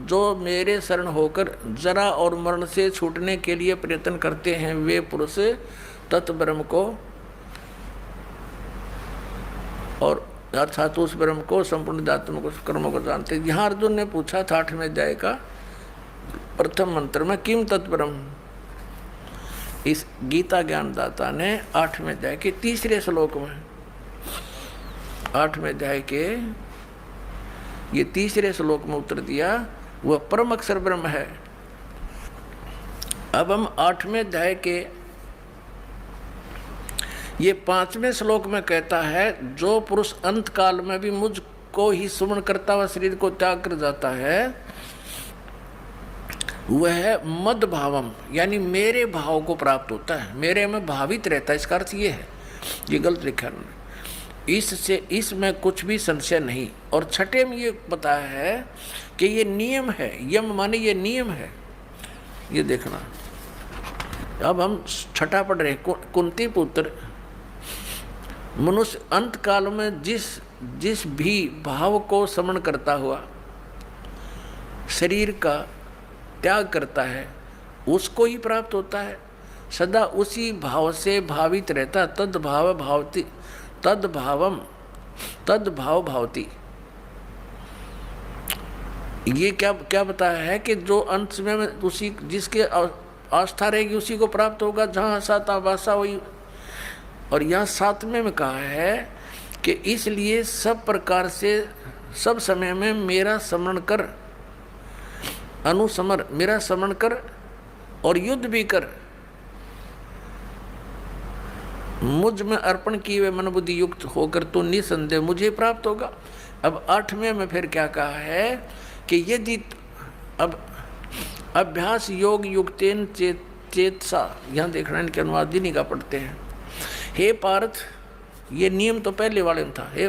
जो मेरे शरण होकर जरा और मरण से छूटने के लिए प्रयत्न करते हैं वे पुरुष तत्ब्रह्म को और अर्थात उस ब्रह्म को संपूर्ण आत्मा कर्मों को जानते। यहाँ अर्जुन ने पूछा था 8वें अध्याय का प्रथम मंत्र में किम तत्ब्रह्म। इस गीता ज्ञानदाता ने 8वें अध्याय के 3रे श्लोक में 8वें अध्याय के ये 3रे श्लोक में उत्तर दिया, वह परम अक्षर ब्रह्म है। अब हम 8वें अध्याय के ये 5वें श्लोक में कहता है जो पुरुष अंत काल में भी मुझको ही सुमरण करता हुआ शरीर को त्याग कर जाता है वह मद भावम यानी मेरे भाव को प्राप्त होता है, मेरे में भावित रहता है। इसका अर्थ ये है, ये गलत लिखा उन्होंने, इससे इसमें कुछ भी संशय नहीं। और 6ठे में ये बताया है कि ये नियम है, यम माने ये नियम है। ये देखना, अब हम 6ठा पढ़ रहे कुंती पुत्र मनुष्य अंत काल में जिस भी भाव को समन करता हुआ शरीर का त्याग करता है उसको ही प्राप्त होता है, सदा उसी भाव से भावित रहता। तद्भाव भावती तद्भावम तद्भाव भावती। ये क्या बताया है कि जो अंत समय में उसी जिसके आस्था रहेगी उसी को प्राप्त होगा, जहाँ सात आवासा हुई। और यहाँ 7वें में कहा है कि इसलिए सब प्रकार से सब समय में मेरा स्मरण कर, अनुस्मर मेरा स्मरण कर और युद्ध भी कर, मुझ में अर्पण किए हुए मन बुद्धि युक्त होकर तो निसंदेह मुझे प्राप्त होगा। अब 8वें में फिर क्या कहा है कि यदि अब अभ्यास योग युक्तेन चेतसा, यहाँ देखना इनके अनुवाद नहीं का पढ़ते हैं। हे पार्थ, ये नियम तो पहले वाले में था। हे